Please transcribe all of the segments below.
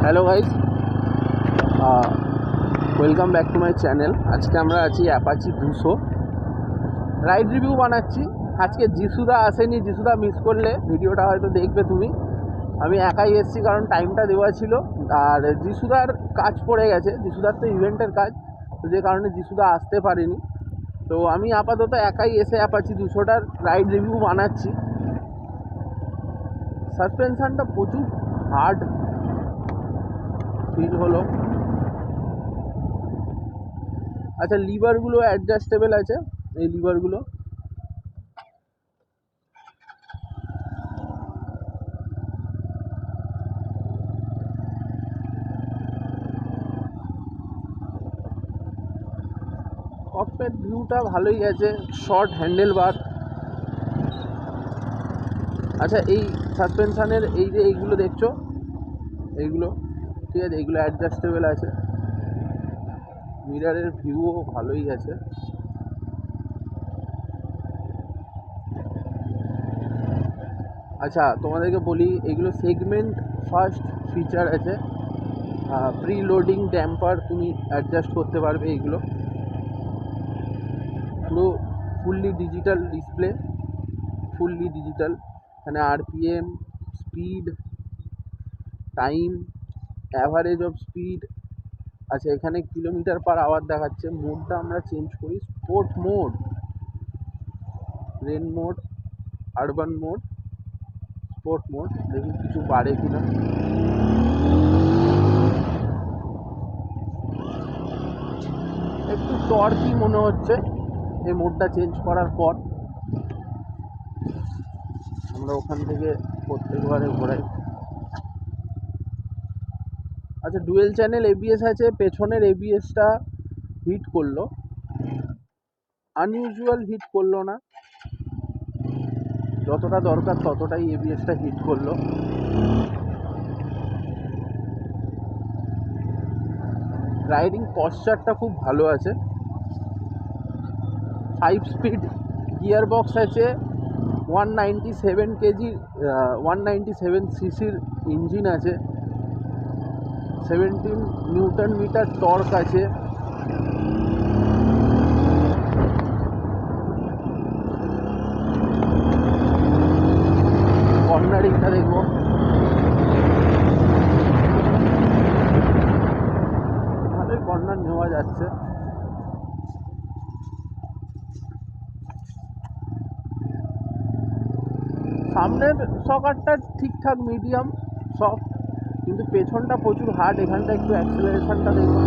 Hello guys, welcome back to my channel. আজকে আমরা আছি অ্যাপাচি 200 রাইড রিভিউ বানাচ্ছি। আজকে যিশুদা আসেনি, যিশুদা মিস করলে ভিডিওটা হয়তো দেখবে তুমি। আমি একাই এসেছি কারণ টাইমটা দেওয়া ছিল, আর যিশুদার কাজ পড়ে গেছে, যিশুদার তো ইভেন্টের কাজ, তো যে কারণে যিশুদা আসতে পারেনি। তো আমি আপাতত একাই এসে অ্যাপাচি 200টার রাইড রিভিউ বানাচ্ছি। সাসপেনশনটা প্রচুর হার্ড ফিল হলো। আচ্ছা, লিভারগুলো অ্যাডজাস্টেবল আছে, এই লিভারগুলো। ককপিট ভিউটা ভালোই আছে, শর্ট হ্যান্ডেল বার। আচ্ছা, এই সাসপেনশানের এই যে এইগুলো দেখছো, এইগুলো ঠিক আছে, এইগুলো অ্যাডজাস্টেবল আছে। মিরারের ভিউও ভালোই আছে। আচ্ছা, তোমাদেরকে বলি, এইগুলো সেগমেন্ট ফার্স্ট ফিচার আছে। প্রি লোডিং ড্যাম্পার তুমি অ্যাডজাস্ট করতে পারবে। এইগুলো পুরো fully digital display, fully digital. এখানে RPM, speed, time, average of speed. আচ্ছা, এখানে কিলোমিটার পার আওয়ার দেখাচ্ছে। মোডটা আমরা চেঞ্জ করি, sport mode, rain mode, urban mode, sport mode. দেখি কিছু বাড়ে কিনা। একটু টর্কি মনে হচ্ছে এই মোডটা চেঞ্জ করার পর। আমরা ওখান থেকে প্রত্যেকবারে ঘোরাই। আচ্ছা, ডুয়েল চ্যানেল এবিএস আছে, পেছনের এবিএসটা হিট করলো, আনইউজুয়াল হিট করলো না, যতটা দরকার ততটাই এবিএসটা হিট করলো। রাইডিং পশ্চারটা খুব ভালো আছে। 5 স্পিড গিয়ার বক্স আছে, 197 কেজি, 197 সিসির ইঞ্জিন আছে, 17 নিউটন মিটার টর্ক আছে। কর্নারিংটা দেখবো, ভালোই কর্নার নেওয়া যাচ্ছে। সামনের সকারটা ঠিকঠাক মিডিয়াম সফট, কিন্তু পেছনটা প্রচুর হার্ড। এখানটা একটু অ্যাক্সেলারেশনটা দেখবো।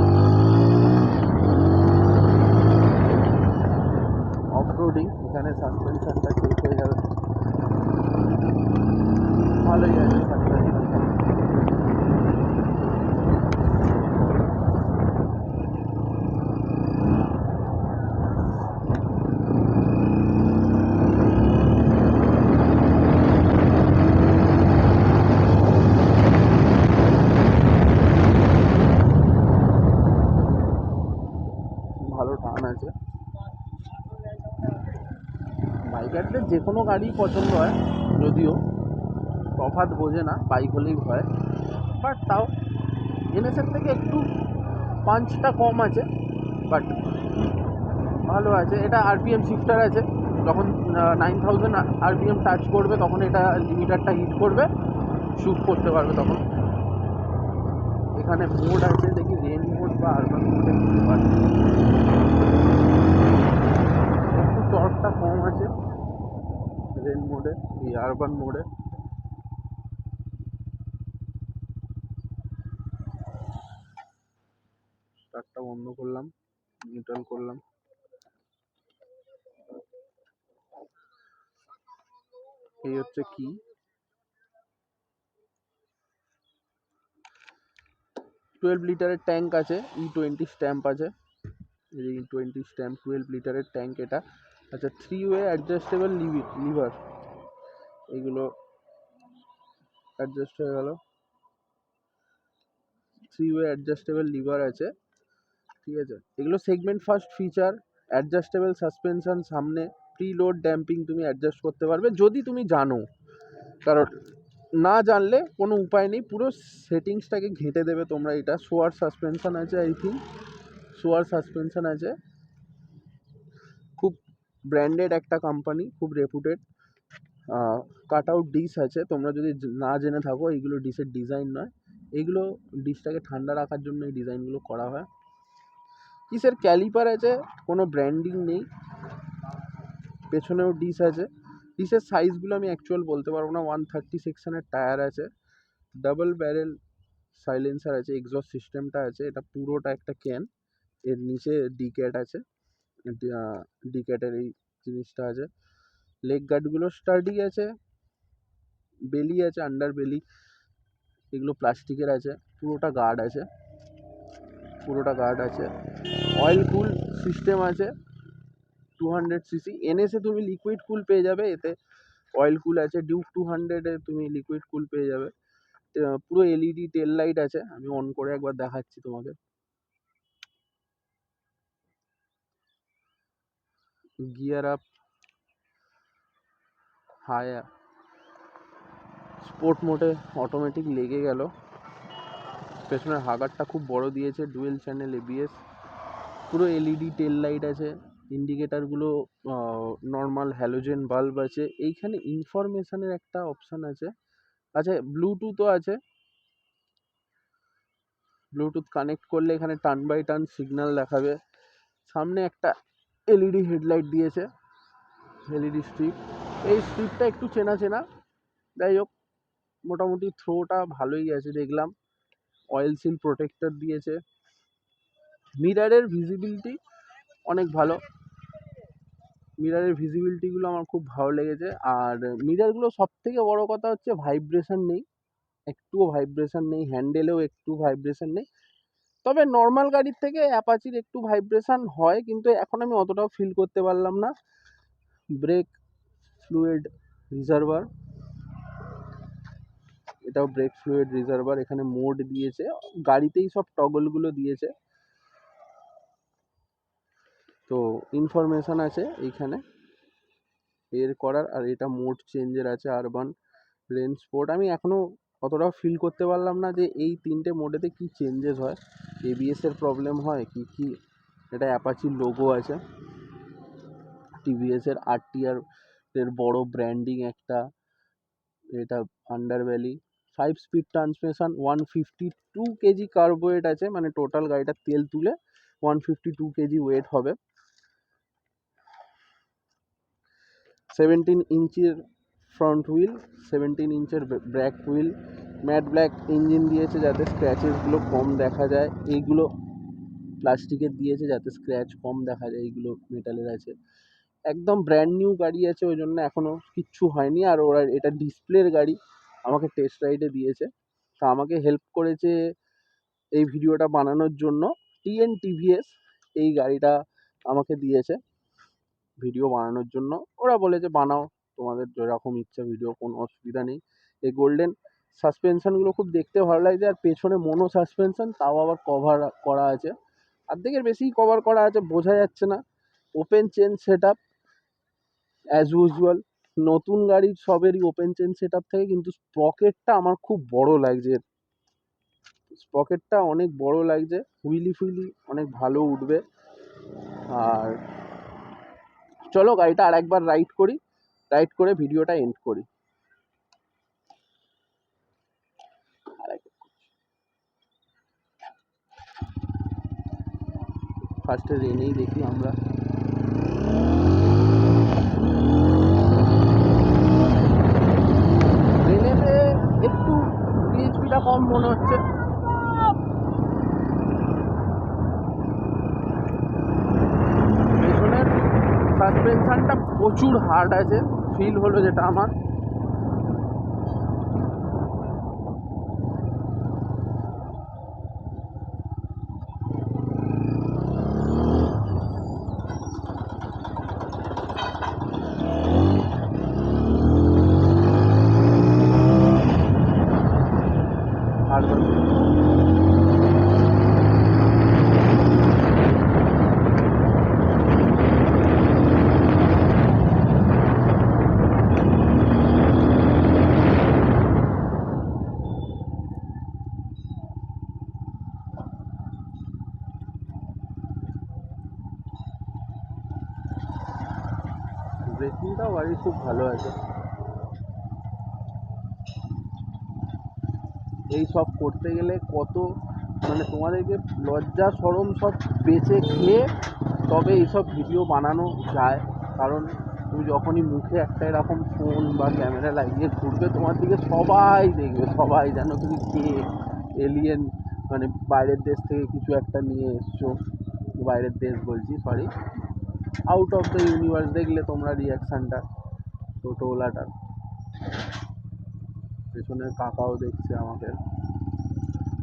অফ রোডিং, এখানে সাসপেনশনটা চেক হয়ে যাবে। ভালোই আছে সাসপেনশনটা। ভালো টান আছে। বাইকারদের যে কোনো গাড়ি পছন্দ হয়, যদিও তফাৎ বোঝে না, বাইক হলেই হয়। বাট তাও এনএসের থেকে একটু পাঞ্চটা কম আছে, বাট ভালো আছে। এটা আরপিএম শিফটার আছে, যখন 9000 আরপিএম টাচ করবে তখন এটা লিমিটারটা হিট করবে, শ্যুট করতে পারবে তখন। এখানে মোড আছে, দেখি রেন মোড বা আরবান মোডে দিতে পারে। একটু টর্কটা কম আছে রেন মোডে, এই আরবান মোডে। স্টার্টটা বন্ধ করলাম, নিউট্রাল করলাম। এই হচ্ছে কি, 12 লিটারের ট্যাঙ্ক আছে, E20 স্ট্যাম্প আছে, E20 স্ট্যাম্প, 12 লিটারের ট্যাঙ্ক এটা। আচ্ছা, 3 ওয়ে অ্যাডজাস্টেবল লিভার, এইগুলো অ্যাডজাস্ট হয়ে গেল। 3 ওয়ে অ্যাডজাস্টেবল লিভার আছে, ঠিক আছে। এগুলো segment first feature, adjustable suspension সামনে, প্রি লোড ড্যাম্পিং তুমি অ্যাডজাস্ট করতে পারবে যদি তুমি জানো। কারণ না জানলে কোনো উপায় নেই, পুরো সেটিংসটাকে ঘেঁটে দেবে তোমরা। এটা শোয়ার সাসপেনশন আছে, আই থিঙ্ক শোয়ার সাসপেনশন আছে, খুব ব্র্যান্ডেড একটা কোম্পানি, খুব রেপুটেড। কাট আউট ডিশ আছে, তোমরা যদি না জেনে থাকো এইগুলো ডিশের ডিজাইন নয়, এইগুলো ডিশটাকে ঠান্ডা রাখার জন্য এই ডিজাইনগুলো করা হয়। কিসের ক্যালিপার আছে, কোনো ব্র্যান্ডিং নেই। পেছনেও ডিশ আছে, ডিশের সাইজগুলো আমি অ্যাকচুয়াল বলতে পারবো না। 130 সেকশনের টায়ার আছে, ডাবল ব্যারেল সাইলেন্সার আছে, এক্সস্ট সিস্টেমটা আছে, এটা পুরোটা একটা ক্যান, এর নিচে ডিক্যাট আছে, ডিক্যাটের এই জিনিসটা আছে। লেগ গার্ডগুলো স্টাডি আছে, বেলি আছে, আন্ডার বেলি, এগুলো প্লাস্টিকের আছে, পুরোটা গার্ড আছে, পুরোটা গার্ড আছে। অয়েল কুল সিস্টেম আছে, 200 সিসি। এনএসে তুমি লিকুইড কুল পেয়ে যাবে, এতে অয়েল কুল আছে। ডিউক 200-এ তুমি লিকুইড কুল পেয়ে যাবে। পুরো এলইডি টেল লাইট আছে, আমি অন করে একবার দেখাচ্ছি তোমাকে। গিয়ার আপ, হাই, স্পোর্ট মোডে অটোমেটিক লেগে গেল। পেছনের হাগারটা খুব বড় দিয়েছে, ডুয়েল চ্যানেল এবিএস, পুরো এলইডি টেল লাইট আছে, ইন্ডিকেটারগুলো নর্মাল হ্যালোজেন বাল্ব আছে। এইখানে ইনফরমেশনের একটা অপশান আছে, আচ্ছা ব্লুটুথও আছে, ব্লুটুথ কানেক্ট করলে এখানে টার্ন বাই টার্ন সিগন্যাল দেখাবে। সামনে একটা এলইডি হেডলাইট দিয়েছে, এলইডি স্ট্রিপ, এই স্ট্রিপটা একটু চেনা চেনা, যাই হোক মোটামুটি থ্রোটা ভালোই আছে দেখলাম। অয়েল সিল প্রোটেক্টর দিয়েছে, মিরারের ভিজিবিলিটি অনেক ভালো, মিরারের ভিজিবিলিটিগুলো আমার খুব ভালো লেগেছে। আর মিরারগুলো সব থেকে বড় কথা হচ্ছে ভাইব্রেশন নেই, একটুও ভাইব্রেশন নেই, হ্যান্ডেলেও একটু ভাইব্রেশন নেই। তবে নর্মাল গাড়ির থেকে অ্যাপাচির একটু ভাইব্রেশন হয়, কিন্তু এখন আমি অতটাও ফিল করতে পারলাম না। ব্রেক ফ্লুইড রিজার্ভার, এটাও ব্রেক ফ্লুইড রিজার্ভার, এখানে মোড দিয়েছে, গাড়িতেই সব টগলগুলো দিয়েছে। তো ইনফরমেশান আছে এইখানে এর করার, আর এটা মোড চেঞ্জের আছে, আরবান, রেঞ্জ, স্পোর্ট। আমি এখনও অতটাও ফিল করতে পারলাম না যে এই তিনটে মোডেতে কী চেঞ্জেস হয়, এবিএসের প্রবলেম হয় কি কি। এটা অ্যাপাচির লোগো আছে, টিভিএসের আরটিআর এর বড় ব্র্যান্ডিং একটা, এটা under valley. 5 speed transmission, 152 KG curb weight আছে, মানে টোটাল গাড়িটা তেল তুলে 152 কেজি ওয়েট হবে। 17 ইঞ্চের ফ্রন্ট হুইল, 17 ইঞ্চের back wheel, matte black engine দিয়েছে যাতে স্ক্র্যাচেসগুলো কম দেখা যায়, এইগুলো প্লাস্টিকের দিয়েছে যাতে স্ক্র্যাচ কম দেখা যায়, এইগুলো মেটালের আছে। একদম ব্র্যান্ড নিউ গাড়ি আছে, ওই জন্য এখনও কিচ্ছু হয়নি। আর ওরা এটা ডিসপ্লের গাড়ি, আমাকে টেস্ট রাইডে দিয়েছে, তা আমাকে হেল্প করেছে এই ভিডিওটা বানানোর জন্য টিএনটিভিএস, এই গাড়িটা আমাকে দিয়েছে ভিডিও বানানোর জন্য। ওরা বলেছে বানাও তোমাদের যেরকম ইচ্ছা ভিডিও, কোনো অসুবিধা নেই। এই গোল্ডেন সাসপেনশনগুলো খুব দেখতে ভালো লাগছে, আর পেছনে মোনো সাসপেনশন, তাও আবার কভার করা আছে, অর্ধেকের বেশিই কভার করা আছে, বোঝা যাচ্ছে না। Open chain set up as usual, নতুন গাড়ির সবেরই ওপেন চেন সেট আপ থাকে, কিন্তু স্প্রকেটটা আমার খুব বড় লাগছে, স্প্রকেটটা অনেক বড় লাগছে, হুইলি ফুইলি অনেক ভালো উঠবে। আর চলো গাড়িটা আর একবার রাইড করি, রাইড করে ভিডিওটা এন্ড করি। ফার্স্টে রেনেই দেখি আমরা। রেনেতে একটু পিএইচপিটা কম মনে হচ্ছে, পেছনের সাসপেনশনটা প্রচুর হার্ড আছে, ফিল হলো যেটা আমার। ব্রেকিংটাও গাড়ি খুব ভালো আছে। এই সব করতে গেলে কত মানে তোমাদেরকে লজ্জা শরম সব বেঁচে খেয়ে তবে এইসব ভিডিও বানানো যায়। কারণ তুমি যখনই মুখে একটা এরকম ফোন বা ক্যামেরা লাগিয়ে ঘুরবে তোমার দিকে সবাই দেখবে, সবাই যেন তুমি কে এলিয়েন, মানে বাইরের দেশ থেকে কিছু একটা নিয়ে এসছো। বাইরের দেশ বলছি, sorry, out of the universe দেখলে তোমরা রিয়াকশানটা টোটোওয়ালাটার। পেছনের কাকাও দেখছে আমাকে।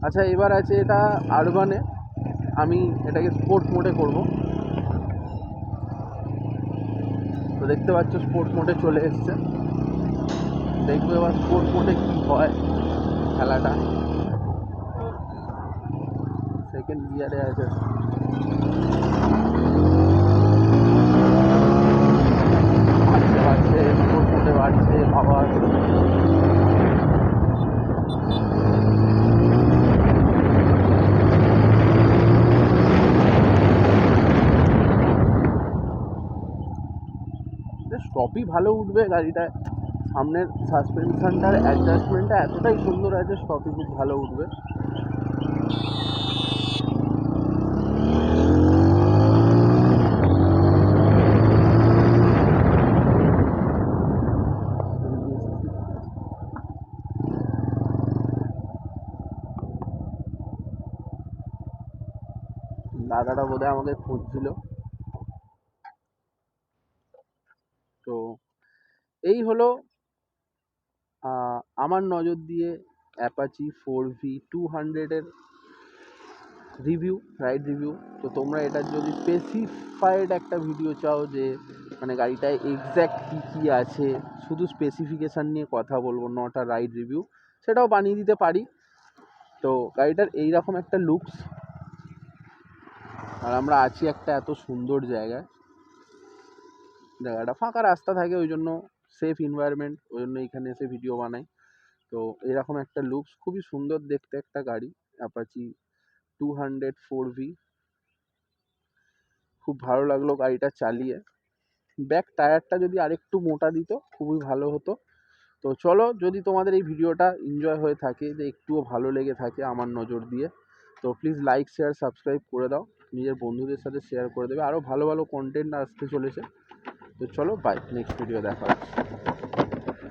আচ্ছা, এবার আছে এটা আরবানে, আমি এটাকে স্পোর্ট মোডে করব। তো দেখতে পাচ্ছ স্পোর্ট মোডে চলে এসছে। দেখবো এবার স্পোর্ট মোডে কী হয় খেলাটা। সেকেন্ড গিয়ারে আছে, বাড়ছে বাড়ছে, স্পোর্ট মোডে বাড়ছে আবার। স্টপই ভালো উঠবে গাড়িটায়, সামনের সাসপেনশনটার অ্যাডজাস্টমেন্টটা এতটাই সুন্দর আছে, স্টপই খুব ভালো উঠবে। দাদাটা বোধহয় আমাকে খুঁজছিল। তো এই হলো আমার নজর দিয়ে অ্যাপাচি 4V200-এর রিভিউ, রাইড রিভিউ। তো তোমরা এটার যদি স্পেসিফাইড একটা ভিডিও চাও, যে মানে গাড়িটায় এক্স্যাক্ট কী কী আছে, শুধু স্পেসিফিকেশান নিয়ে কথা বলবো, নট আ রাইড রিভিউ, সেটাও বানিয়ে দিতে পারি। তো গাড়িটার এইরকম একটা লুকস, আর আমরা আছি একটা এত সুন্দর জায়গায়, জায়গাটা ফাঁকা রাস্তা থাকে, ওই জন্য সেফ এনভায়রনমেন্ট, ওই জন্য এখানে এসে ভিডিও বানাই। তো এরকম একটা লুকস, খুবই সুন্দর দেখতে একটা গাড়ি, অ্যাপাচি 200 4V। খুব ভালো লাগলো গাড়িটা চালিয়ে। ব্যাক টায়ারটা যদি আরেকটু মোটা দিত খুবই ভালো হতো। তো চলো, যদি তোমাদের এই ভিডিওটা এনজয় হয়ে থাকে, যে একটুও ভালো লেগে থাকে আমার নজর দিয়ে, তো প্লিজ লাইক শেয়ার সাবস্ক্রাইব করে দাও, নিজের বন্ধুদের সাথে শেয়ার করে দেবে। আরও ভালো ভালো কন্টেন্ট আসতে চলেছে। তো চলো, বাই, নেক্সট ভিডিও দেখা হচ্ছে।